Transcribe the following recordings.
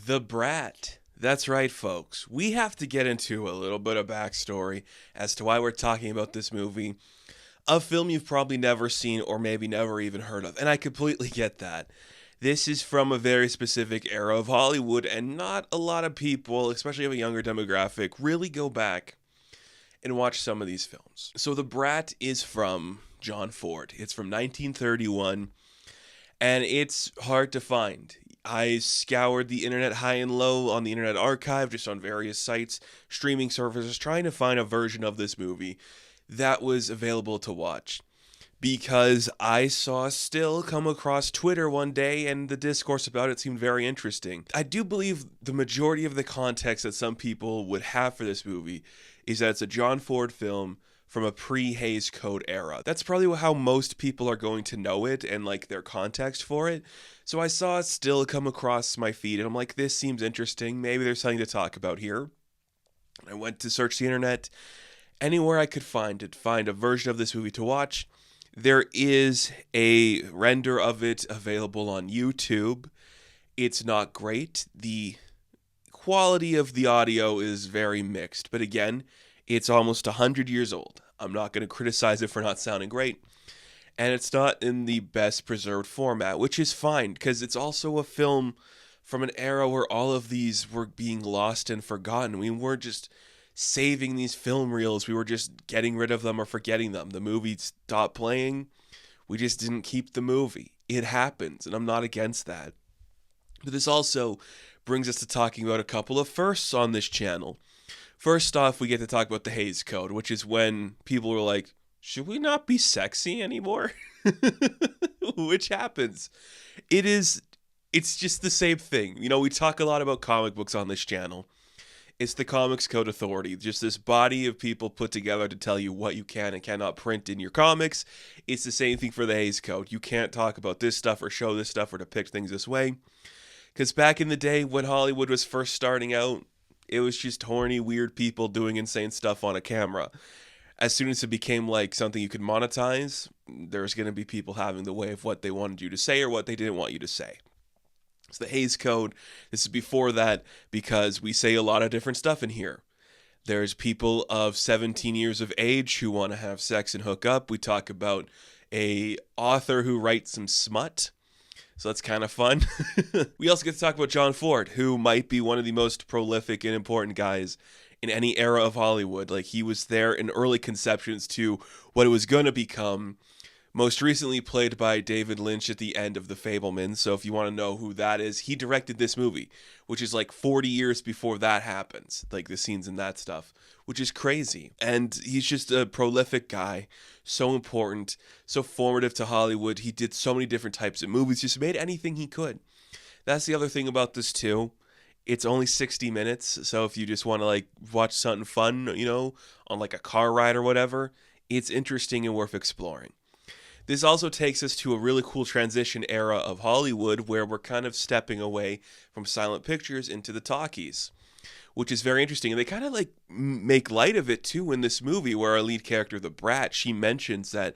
The Brat. That's right, folks. We have to get into a little bit of backstory as to why we're talking about this movie. A film you've probably never seen or maybe never even heard of, and I completely get that. This is from a very specific era of Hollywood, and not a lot of people, especially of a younger demographic, really go back and watch some of these films. So The Brat is from John Ford. It's from 1931, and it's hard to find. I scoured the internet high and low on the Internet Archive, just on various sites, streaming services, trying to find a version of this movie that was available to watch. Because I saw a still come across Twitter one day and the discourse about it seemed very interesting. I do believe the majority of the context that some people would have for this movie is that it's a John Ford film from a pre-Hays Code era. That's probably how most people are going to know it and like their context for it. So I saw it still come across my feed and I'm like, this seems interesting. Maybe there's something to talk about here. I went to search the internet anywhere I could find a version of this movie to watch. There is a render of it available on YouTube. It's not great. The quality of the audio is very mixed, but again, it's almost 100 years old. I'm not going to criticize it for not sounding great. And it's not in the best preserved format, which is fine, because it's also a film from an era where all of these were being lost and forgotten. We weren't just saving these film reels. We were just getting rid of them or forgetting them. The movie stopped playing. We just didn't keep the movie. It happens, and I'm not against that. But this also brings us to talking about a couple of firsts on this channel. First off, we get to talk about the Hays Code, which is when people were like, should we not be sexy anymore? Which happens. It's just the same thing. You know, we talk a lot about comic books on this channel. It's the Comics Code Authority, just this body of people put together to tell you what you can and cannot print in your comics. It's the same thing for the Hays Code. You can't talk about this stuff or show this stuff or depict things this way. Because back in the day when Hollywood was first starting out, it was just horny, weird people doing insane stuff on a camera. As soon as it became like something you could monetize, there's going to be people having the way of what they wanted you to say or what they didn't want you to say. It's the Hays Code. This is before that because we say a lot of different stuff in here. There's people of 17 years of age who want to have sex and hook up. We talk about a author who writes some smut. So that's kind of fun. We also get to talk about John Ford, who might be one of the most prolific and important guys in any era of Hollywood. Like, he was there in early conceptions to what it was going to become. Most recently played by David Lynch at the end of The Fabelmans. So if you want to know who that is, he directed this movie, which is like 40 years before that happens. Like the scenes and that stuff, which is crazy. And he's just a prolific guy, so important, so formative to Hollywood. He did so many different types of movies, just made anything he could. That's the other thing about this too. It's only 60 minutes, so if you just want to like watch something fun, you know, on like a car ride or whatever, it's interesting and worth exploring. This also takes us to a really cool transition era of Hollywood where we're kind of stepping away from silent pictures into the talkies, which is very interesting. And they kind of like make light of it too in this movie where our lead character, the Brat, she mentions that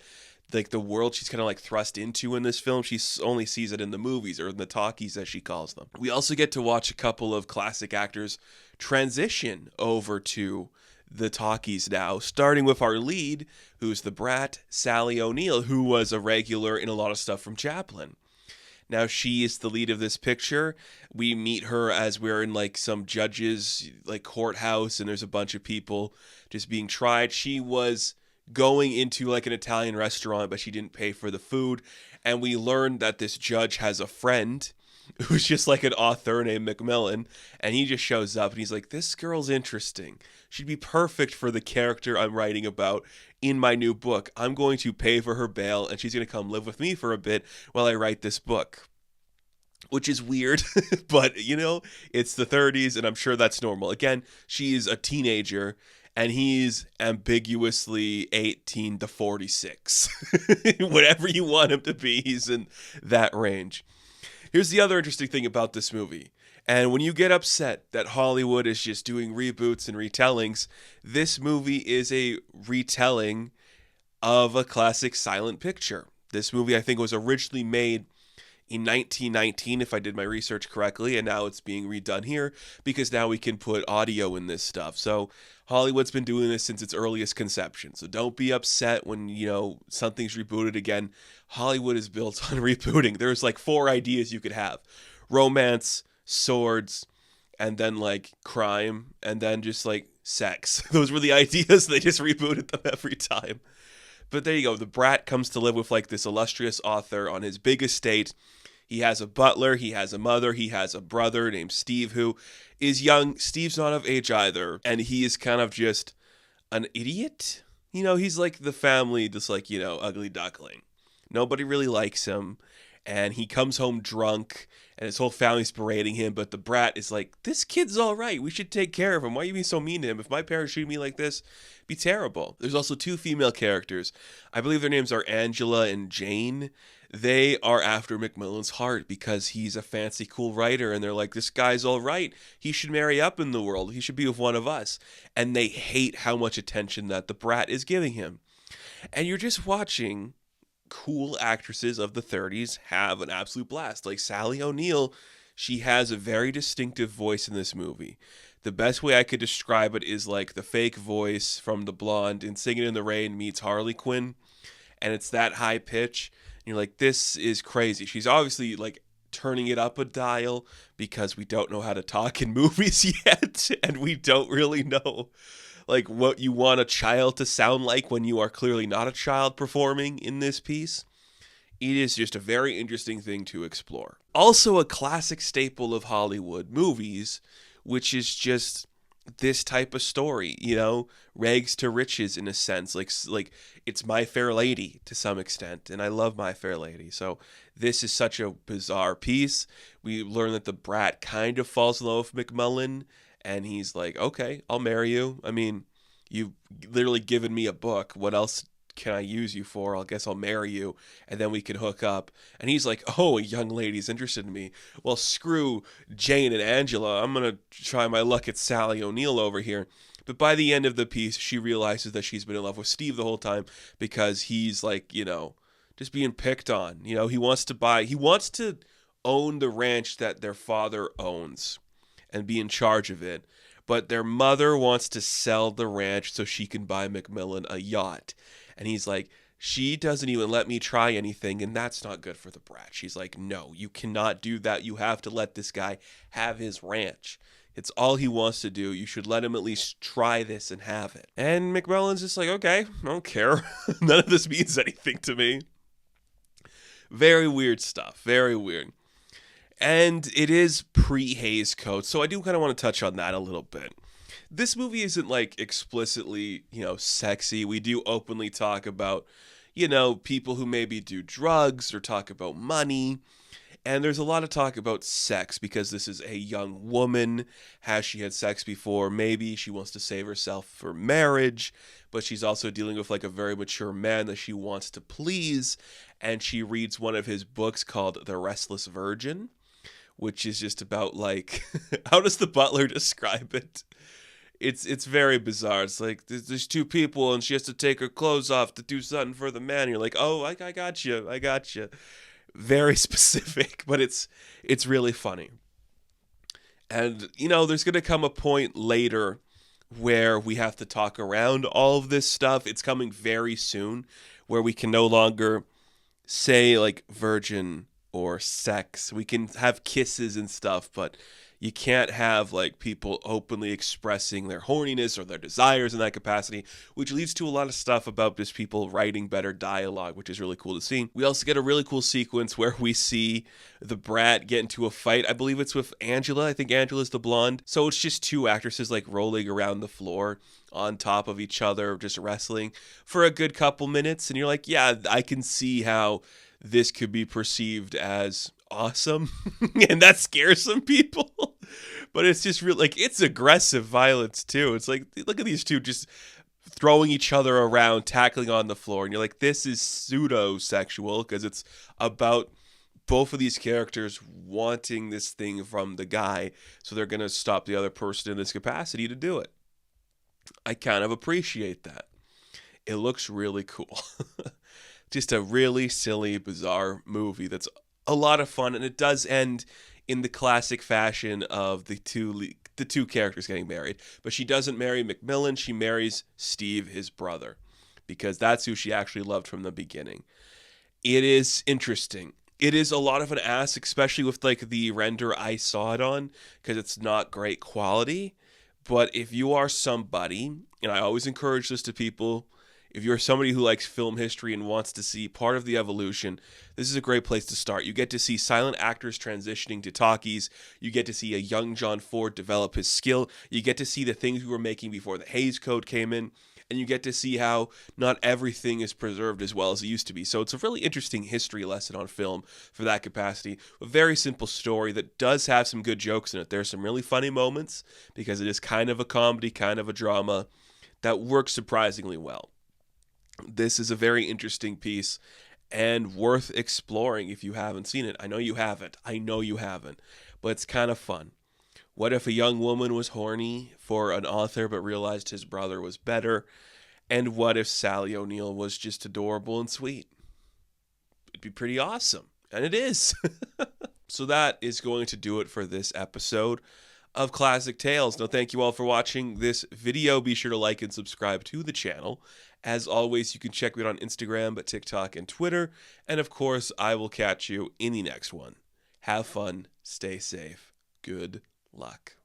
like the world she's kind of like thrust into in this film, she only sees it in the movies or in the talkies as she calls them. We also get to watch a couple of classic actors transition over to the talkies now, starting with our lead, who's the Brat, Sally O'Neill, who was a regular in a lot of stuff from Chaplin. Now she is the lead of this picture. We meet her as we're in like some judges like courthouse and there's a bunch of people just being tried. She was going into like an Italian restaurant, but she didn't pay for the food. And we learned that this judge has a friend who's just like an author named Macmillan, and he just shows up and he's like, this girl's interesting. She'd be perfect for the character I'm writing about in my new book. I'm going to pay for her bail and she's going to come live with me for a bit while I write this book. Which is weird, but you know, it's the 30s and I'm sure that's normal. Again, she's a teenager and he's ambiguously 18 to 46. Whatever you want him to be, he's in that range. Here's the other interesting thing about this movie. And when you get upset that Hollywood is just doing reboots and retellings, this movie is a retelling of a classic silent picture. This movie, I think, was originally made in 1919, if I did my research correctly, and now it's being redone here because now we can put audio in this stuff. So Hollywood's been doing this since its earliest conception. So don't be upset when, something's rebooted again. Hollywood is built on rebooting. There's like 4 ideas you could have: romance, swords, and then like crime, and then just like sex. Those were the ideas. They just rebooted them every time. But there you go. The Brat comes to live with like this illustrious author on his big estate. He has a butler, he has a mother, he has a brother named Steve who is young. Steve's not of age either, and he is kind of just an idiot. He's like the family, just like, ugly duckling. Nobody really likes him, and he comes home drunk, and his whole family's berating him, but the Brat is like, this kid's all right. We should take care of him. Why are you being so mean to him? If my parents treated me like this, it'd be terrible. There's also 2 female characters. I believe their names are Angela and Jane. They are after Macmillan's heart because he's a fancy, cool writer, and they're like, this guy's all right. He should marry up in the world. He should be with one of us. And they hate how much attention that the Brat is giving him. And you're just watching cool actresses of the 30s have an absolute blast. Like Sally O'Neil, she has a very distinctive voice in this movie. The best way I could describe it is like the fake voice from The Blonde in Singing in the Rain meets Harley Quinn, and it's that high pitch. And you're like, this is crazy. She's obviously like turning it up a dial because we don't know how to talk in movies yet, and we don't really know like what you want a child to sound like when you are clearly not a child performing in this piece. It is just a very interesting thing to explore. Also a classic staple of Hollywood movies, which is just this type of story, rags to riches in a sense. Like it's My Fair Lady to some extent, and I love My Fair Lady. So this is such a bizarre piece. We learn that the Brat kind of falls in love with McMullen, and he's like, okay, I'll marry you. I mean, you've literally given me a book. What else can I use you for? I guess I'll marry you, and then we can hook up. And he's like, oh, a young lady's interested in me. Well, screw Jane and Angela. I'm going to try my luck at Sally O'Neil over here. But by the end of the piece, she realizes that she's been in love with Steve the whole time because he's like, just being picked on. He wants to own the ranch that their father owns and be in charge of it. But their mother wants to sell the ranch so she can buy Macmillan a yacht. And he's like, she doesn't even let me try anything, and that's not good for the Brat. She's like, no, you cannot do that. You have to let this guy have his ranch. It's all he wants to do. You should let him at least try this and have it. And Macmillan's just like, okay, I don't care. None of this means anything to me. Very weird stuff. Very weird. And it is pre-Hays Code, so I do kind of want to touch on that a little bit. This movie isn't like explicitly, sexy. We do openly talk about, people who maybe do drugs or talk about money. And there's a lot of talk about sex because this is a young woman. Has she had sex before? Maybe she wants to save herself for marriage, but she's also dealing with like a very mature man that she wants to please. And she reads one of his books called The Restless Virgin, which is just about like, how does the butler describe it? It's very bizarre. It's like there's 2 people and she has to take her clothes off to do something for the man. And you're like, oh, I got you. Very specific, but it's really funny. And, there's going to come a point later where we have to talk around all of this stuff. It's coming very soon where we can no longer say like virgin or sex. We can have kisses and stuff, but you can't have like people openly expressing their horniness or their desires in that capacity, which leads to a lot of stuff about just people writing better dialogue, which is really cool to see. We also get a really cool sequence where we see the Brat get into a fight. I believe it's with Angela. I think Angela's the blonde. So it's just 2 actresses like rolling around the floor on top of each other, just wrestling for a good couple minutes. And you're like, yeah, I can see how this could be perceived as awesome and that scares some people, but it's just real, like, it's aggressive violence too. It's like, look at these 2 just throwing each other around, tackling on the floor, and you're like, this is pseudo-sexual because it's about both of these characters wanting this thing from the guy, so they're gonna stop the other person in this capacity to do it. I kind of appreciate that. It looks really cool. Just a really silly, bizarre movie that's a lot of fun, and it does end in the classic fashion of the two characters getting married. But she doesn't marry Macmillan; she marries Steve, his brother, because that's who she actually loved from the beginning. It is interesting. It is a lot of an ask, especially with like the render I saw it on, because it's not great quality. But if you are somebody, and I always encourage this to people, if you're somebody who likes film history and wants to see part of the evolution, this is a great place to start. You get to see silent actors transitioning to talkies. You get to see a young John Ford develop his skill. You get to see the things we were making before the Hays Code came in. And you get to see how not everything is preserved as well as it used to be. So it's a really interesting history lesson on film for that capacity. A very simple story that does have some good jokes in it. There's some really funny moments because it is kind of a comedy, kind of a drama that works surprisingly well. This is a very interesting piece and worth exploring if you haven't seen it. I know you haven't. I know you haven't. But it's kind of fun. What if a young woman was horny for an author but realized his brother was better? And what if Sally O'Neill was just adorable and sweet? It'd be pretty awesome. And it is. So that is going to do it for this episode of Classic Tales. Now, thank you all for watching this video. Be sure to like and subscribe to the channel. As always, you can check me out on Instagram, but TikTok and Twitter. And of course, I will catch you in the next one. Have fun. Stay safe. Good luck.